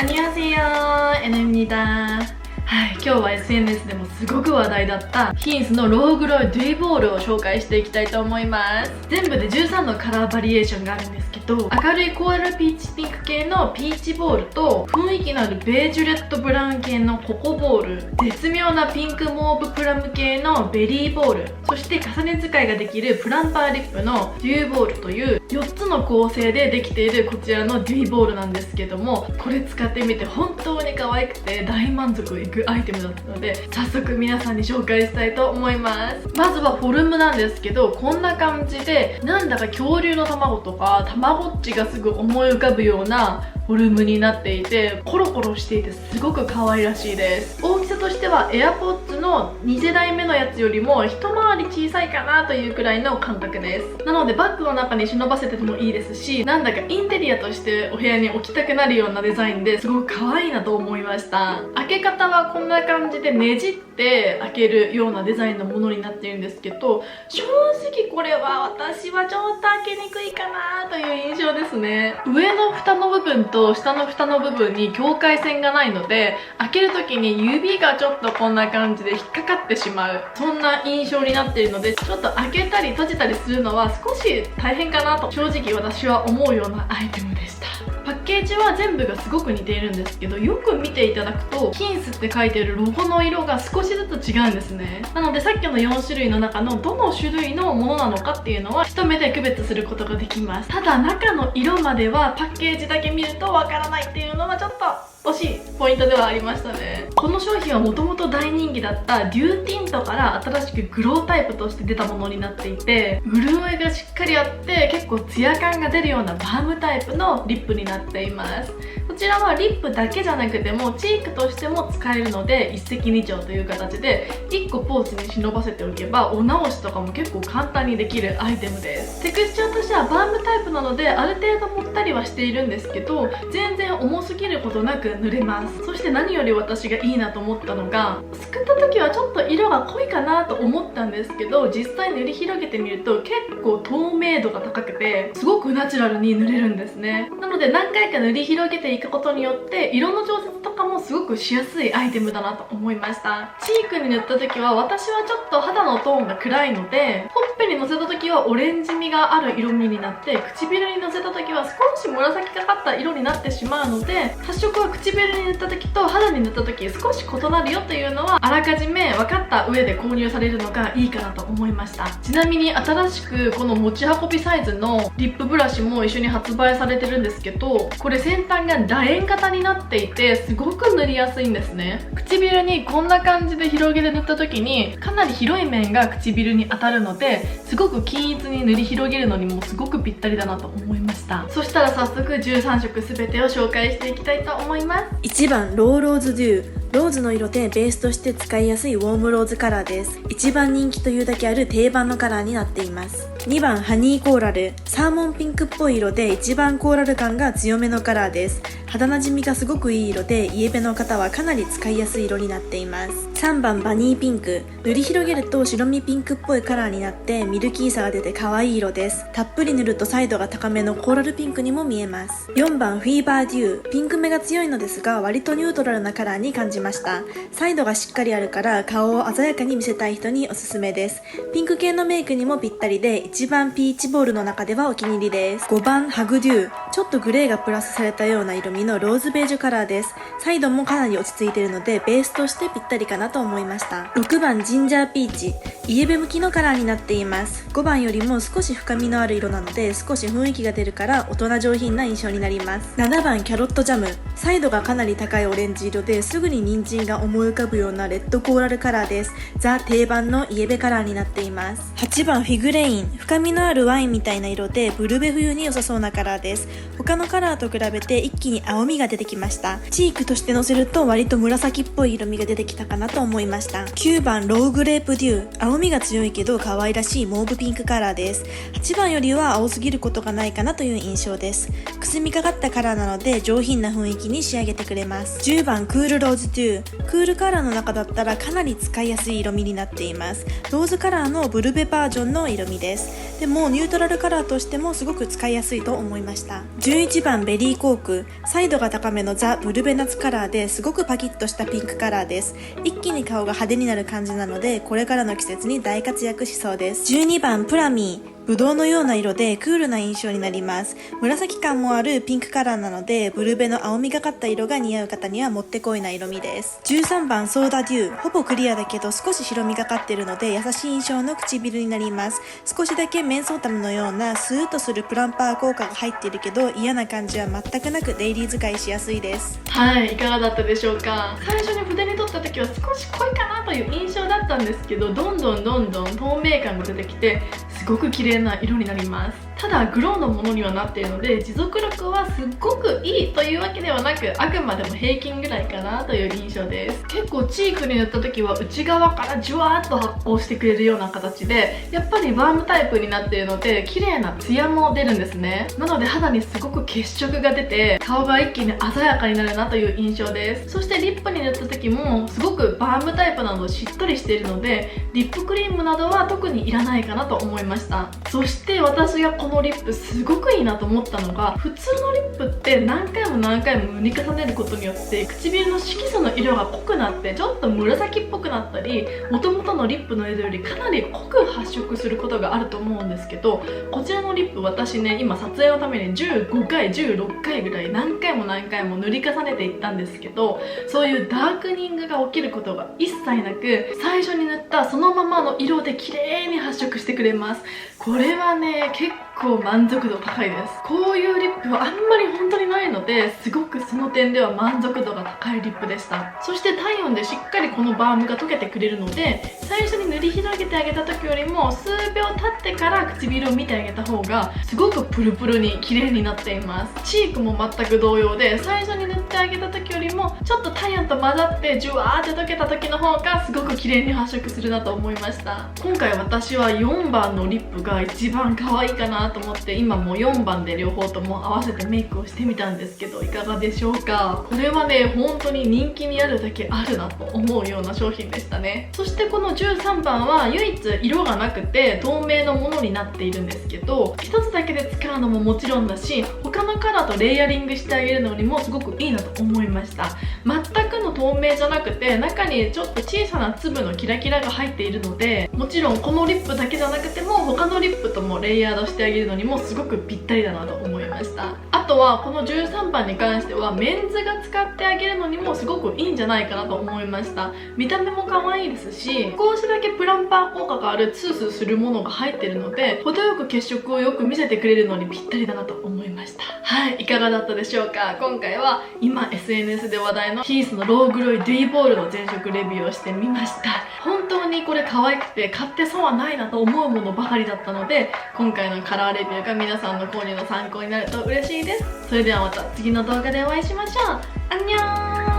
안녕하세요, 에너입니다。はい、今日は SNS でもすごく話題だったヒンスのローグロイデュイボールを紹介していきたいと思います。全部で13のカラーバリエーションがあるんですけど、明るいコーラルピーチピンク系のピーチボールと雰囲気のあるベージュレットブラウン系のココボール、絶妙なピンクモーブプラム系のベリーボール、そして重ね使いができるプランパーリップのデュイボールという4つの構成でできているこちらのデュイボールなんですけども、これ使ってみて本当に可愛くて大満足いくアイテムだったので、早速皆さんに紹介したいと思います。まずはフォルムなんですけど、こんな感じでなんだか恐竜の卵とかたまごっちがすぐ思い浮かぶようなフォルムになっていて、コロコロしていてすごく可愛らしいです。大きさとしては AirPods の2世代目のやつよりも一回り小さいかなというくらいの感覚です。なのでバッグの中に忍ばせててもいいですし、なんだかインテリアとしてお部屋に置きたくなるようなデザインですごく可愛いなと思いました。開け方はこんな感じでねじって開けるようなデザインのものになっているんですけど、正直これは私はちょっと開けにくいかなという印象ですね。上の蓋の部分と下の蓋の部分に境界線がないので、開ける時に指がちょっとこんな感じで引っかかってしまう、そんな印象になっているので、ちょっと開けたり閉じたりするのは少し大変かなと正直私は思うようなアイテムでした。パッケージは全部がすごく似ているんですけど、よく見ていただくとヒンスって書いているロゴの色が少しずつ違うんですね。なのでさっきの4種類の中のどの種類のものなのかっていうのは一目で区別することができます。ただ中の色まではパッケージだけ見るとわからないっていうのはちょっと惜しいポイントではありましたね。この商品はもともと大人気だったデューティントから新しくグロータイプとして出たものになっていて、潤いがしっかりあって結構ツヤ感が出るようなバームタイプのリップになっています。こちらはリップだけじゃなくてもチークとしても使えるので一石二鳥という形で1個ポーチに忍ばせておけばお直しとかも結構簡単にできるアイテムです。テクスチャーとしてはバームタイプなのである程度もったりはしているんですけど、全然重すぎることなく塗れます。そして何より私がいいなと思ったのが、すくった時はちょっと色が濃いかなと思ったんですけど、実際塗り広げてみると結構透明度が高くてすごくナチュラルに塗れるんですね。なので何回か塗り広げていくことによって色の調節とかもすごくしやすいアイテムだなと思いました。チークに塗った時は私はちょっと肌のトーンが暗いので、ほっぺにのせた時はオレンジ味がある色味になって、唇にのせた時は少し紫がかった色になってしまうので、発色は唇に塗った時と肌に塗った時少し異なるよというのはあらかじめ分かった上で購入されるのがいいかなと思いました。ちなみに新しくこの持ち運びサイズのリップブラシも一緒に発売されてるんですけど、これ先端が楕円型になっていてすごく塗りやすいんですね。唇にこんな感じで広げて塗った時にかなり広い面が唇に当たるので、すごく均一に塗り広げるのにもすごくぴったりだなと思いました。そしたら早速13色全てを紹介していきたいと思います。1番ローローズデュー。ローズの色でベースとして使いやすいウォームローズカラーです。一番人気というだけある定番のカラーになっています。2番ハニーコーラル。サーモンピンクっぽい色で一番コーラル感が強めのカラーです。肌なじみがすごくいい色でイエベの方はかなり使いやすい色になっています。3番バニーピンク。塗り広げると白身ピンクっぽいカラーになってミルキーさが出て可愛い色です。たっぷり塗ると彩度が高めのコーラルピンクにも見えます。4番フィーバーデュー。ピンク目が強いのですが割とニュートラルなカラーに感じました。サイドがしっかりあるから顔を鮮やかに見せたい人におすすめです。ピンク系のメイクにもぴったりで一番ピーチボールの中ではお気に入りです。5番ハグデュー。ちょっとグレーがプラスされたような色味のローズベージュカラーです。サイドもかなり落ち着いているのでベースとしてぴったりかなと思いました。6番ジンジャーピーチ。イエベ向きのカラーになっています。5番よりも少し深みのある色なので少し雰囲気が出るから大人上品な印象になります。7番キャロットジャム。サイドがかなり高いオレンジ色ですぐに人参が思い浮かぶようなレッドコーラルカラーです。ザ定番のイエベカラーになっています。8番フィグレイン。深みのあるワインみたいな色でブルベ冬に良さそうなカラーです。他のカラーと比べて一気に青みが出てきました。チークとしてのせると割と紫っぽい色味が出てきたかなと思いました。9番ローグレープデュー。青みが強いけど可愛らしいモーブピンクカラーです。8番よりは青すぎることがないかなという印象です。くすみかかったカラーなので上品な雰囲気に仕上げてくれます。10番クールローズデュー。クールカラーの中だったらかなり使いやすい色味になっています。ローズカラーのブルベバージョンの色味です。。でもニュートラルカラーとしてもすごく使いやすいと思いました。11番ベリーコーク、彩度が高めのザ・ブルベナツカラーですごくパキッとしたピンクカラーです。一気に顔が派手になる感じなので、これからの季節に大活躍しそうです。12番プラミー、ブドウのような色でクールな印象になります。紫感もあるピンクカラーなので、ブルベの青みがかった色が似合う方にはもってこいな色味です。13番ソーダデュー、ほぼクリアだけど少し白みがかっているので優しい印象の唇になります。少しだけメンソータムのようなスーッとするプランパー効果が入っているけど、嫌な感じは全くなくデイリー使いしやすいです。はい、いかがだったでしょうか。最初に筆に取った時は少し濃いかなという印象だったんですけど、どんどん透明感が出てきてすごく綺麗な色になります。ただグローのものにはなっているので、持続力はすっごくいいというわけではなく、あくまでも平均ぐらいかなという印象です。結構チークに塗った時は内側からじゅわーっと発光してくれるような形で、やっぱりバームタイプになっているので綺麗なツヤも出るんですね。なので肌にすごく血色が出て顔が一気に鮮やかになるなという印象です。そしてリップに塗った時もすごくバームタイプなどしっとりしているので、リップクリームなどは特にいらないかなと思いました。そして私がこのリップすごくいいなと思ったのが、普通のリップって何回も塗り重ねることによって唇の色素の色が濃くなってちょっと紫っぽくなったり、元々のリップの色よりかなり濃く発色することがあると思うんですけど、こちらのリップ私ね、今撮影のために15回16回ぐらい何回も塗り重ねていったんですけど、そういうダークニングが起きることが一切なく、最初に塗ったそのままの色で綺麗に発色してくれます。これはね、結構満足度高いです。こういうリップはあんまり本当にないので、すごくその点では満足度が高いリップでした。そして体温でしっかりこのバームが溶けてくれるので、最初に塗り広げてあげた時よりも数秒経ってから唇を見てあげた方がすごくプルプルに綺麗になっています。チークも全く同様で、最初に塗ってあげた時よりもちょっと体温と混ざってジュワーって溶けた時の方がすごく綺麗に発色するなと思いました。今回私は4番のリップが一番可愛いかなと思って、今もう4番で両方とも合わせてメイクをしてみたんですけど、いかがでしょうか。これはね、本当に人気にあるだけあるなと思うような商品でしたね。そしてこの13番は唯一色がなくて透明のものになっているんですけど、一つだけで使うのももちろんだし、他のカラーとレイヤリングしてあげるのにもすごくいいなと思いました。全くの透明じゃなくて、中にちょっと小さな粒のキラキラが入っているので、もちろんこのリップだけじゃなくても他のリップともレイヤードしてあげるのにもすごくぴったりだなと思いました。あとはこの13番に関してはメンズが使ってあげるのにもすごくいいんじゃないかなと思いました。見た目も可愛いですし、少しだけプランパー効果があるツースーするものが入ってるので、程よく血色をよく見せてくれるのにぴったりだなと思いました。はい、いかがだったでしょうか。今回は今 SNS で話題のヒースのローグロイデュイボールの全色レビューをしてみました。本当にこれ可愛くて買って損はないなと思うものばかりだったので、今回のカラーレビューが皆さんの購入の参考になると嬉しいです。それではまた次の動画でお会いしましょう。アンニョーン。